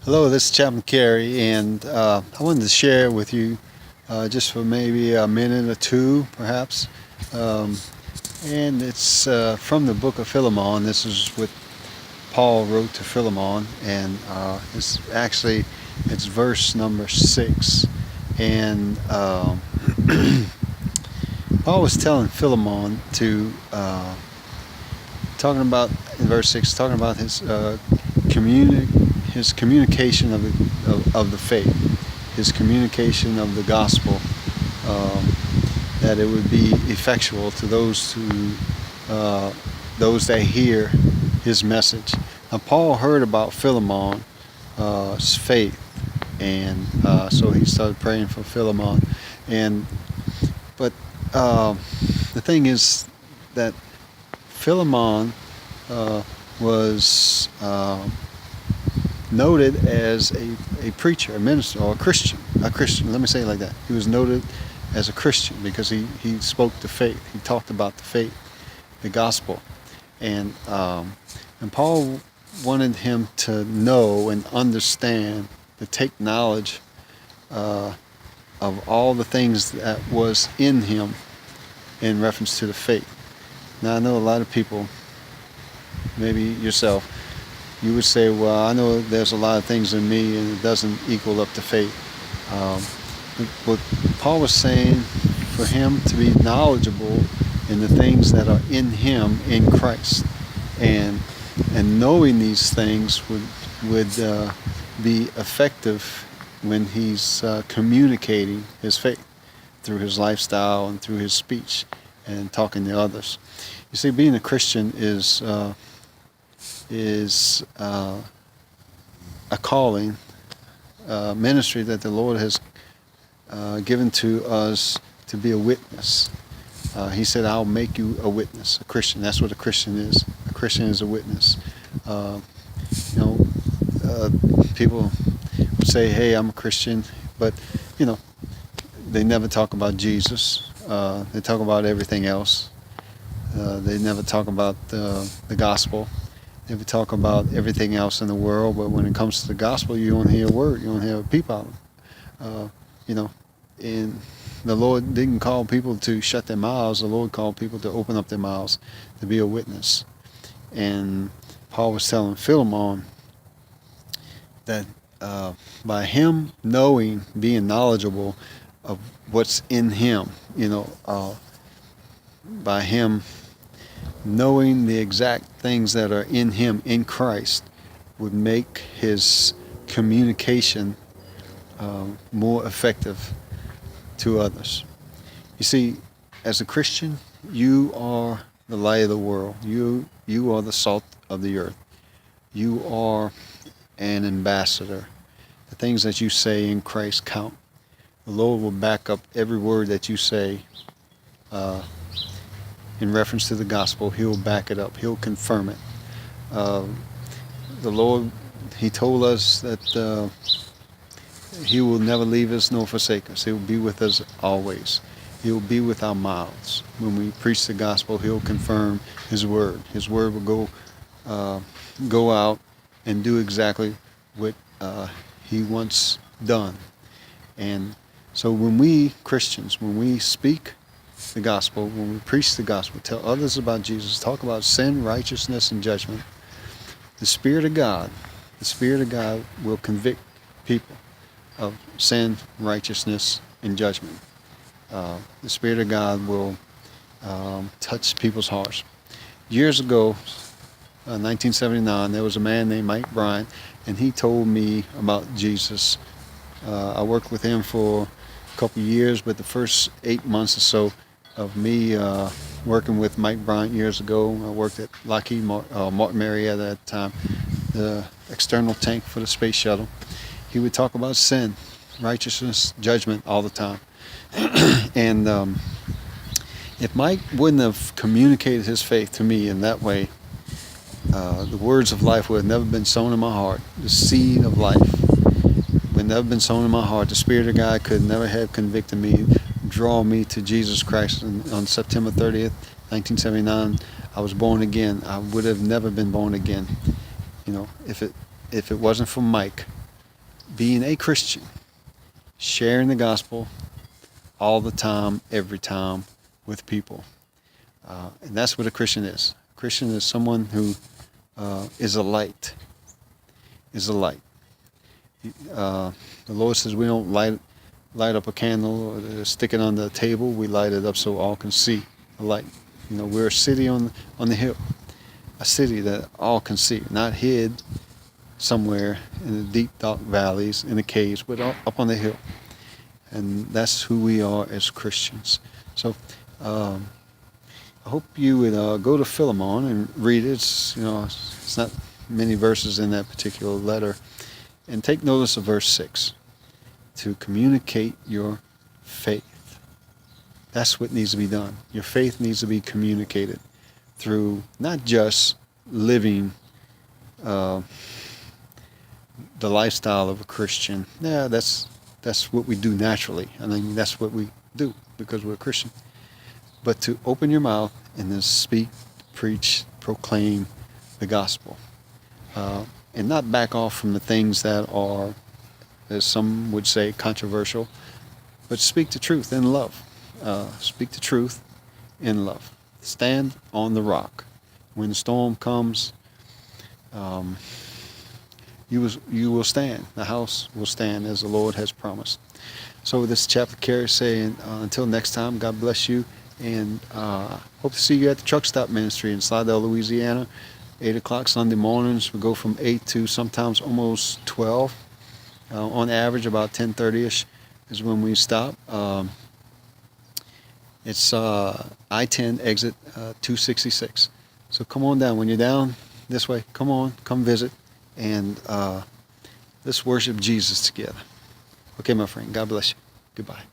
Hello, this is Chaplain Kerry, and I wanted to share with you just for maybe a minute or two, perhaps. Um, and it's from the book of Philemon. This is what Paul wrote to Philemon, and it's verse number 6. And Paul was telling Philemon to talking about in verse 6, talking about communi- his communication of the faith, his communication of the gospel, um, that it would be effectual to those that hear his message. Now, Paul heard about Philemon's faith, and so he started praying for Philemon. And but the thing is that Philemon was noted as a preacher, a minister, or a Christian. A Christian, let me say it like that. He was noted as a Christian because he spoke the faith. He talked about the faith, the gospel. And Paul wanted him to know and understand, to take knowledge of all the things that was in him in reference to the faith. Now, I know a lot of people, maybe yourself, you would say, well, I know there's a lot of things in me and it doesn't equal up to faith. Um, but Paul was saying for him to be knowledgeable in the things that are in him in Christ. And knowing these things would be effective when he's communicating his faith through his lifestyle and through his speech and talking to others. You see, being a Christian is a calling, ministry that the Lord has given to us to be a witness. He said, "I'll make you a witness." A Christian. That's what a Christian is. A Christian is a witness. Uh, you know, people would say, "Hey, I'm a Christian," but you know, they never talk about Jesus. They talk about everything else. They never talk about the gospel. They would talk about everything else in the world, but when it comes to the gospel, you don't hear a word. You don't hear a peep out. You know, and the Lord didn't call people to shut their mouths. The Lord called people to open up their mouths, to be a witness. And Paul was telling Philemon that by him knowing, being knowledgeable of what's in him, by him knowing the exact things that are in him in Christ would make his communication more effective to others. You see, as a Christian, you are the light of the world. You are the salt of the earth. You are an ambassador. The things that you say in Christ count. The Lord will back up every word that you say in reference to the gospel. He'll back it up. He'll confirm it. The Lord, He told us that He will never leave us nor forsake us. He will be with us always. He will be with our mouths. When we preach the gospel, He'll confirm His word. His word will go out and do exactly what He wants done. And so when we Christians, when we speak the gospel, when we preach the gospel, tell others about Jesus, talk about sin, righteousness, and judgment, the Spirit of God will convict people of sin, righteousness, and judgment. The Spirit of God will touch people's hearts. Years ago, 1979, there was a man named Mike Bryant, and he told me about Jesus. I worked with him for a couple of years, but the first 8 months or so of me working with Mike Bryant years ago, I worked at Lockheed Martin Marietta at that time, the external tank for the space shuttle. He would talk about sin, righteousness, judgment all the time. And if Mike wouldn't have communicated his faith to me in that way, the words of life would have never been sown in my heart. The seed of life would never been sown in my heart. The Spirit of God could never have convicted me, draw me to Jesus Christ. And on September 30th, 1979, I was born again. I would have never been born again, if it wasn't for Mike. being a Christian, sharing the gospel all the time, every time with people. And that's what a Christian is. A Christian is someone who is a light, is a light. The Lord says we don't light up a candle or stick it on the table. We light it up so all can see the light. We're a city on the hill, a city that all can see, not hid somewhere in the deep, dark valleys, in the caves, but up on the hill. And that's who we are as Christians. So I hope you would go to Philemon and read it. It's not many verses in that particular letter. And take notice of verse 6. To communicate your faith. That's what needs to be done. Your faith needs to be communicated through not just living the lifestyle of a Christian. Yeah, that's what we do naturally. I mean, that's what we do because we're a Christian. But to open your mouth and then speak, preach, proclaim the gospel. And not back off from the things that are, as some would say, controversial, but speak the truth in love. Speak the truth in love. Stand on the rock. When the storm comes, you will stand. The house will stand as the Lord has promised. So this is Chaplain Kerry saying, until next time, God bless you, and hope to see you at the Truck Stop Ministry in Slidell, Louisiana. 8 o'clock Sunday mornings. We go from 8 to sometimes almost 12. On average, about 10:30ish is when we stop. It's I-10 exit 266. So come on down. When you're down this way, come visit, and let's worship Jesus together. Okay, my friend. God bless you. Goodbye.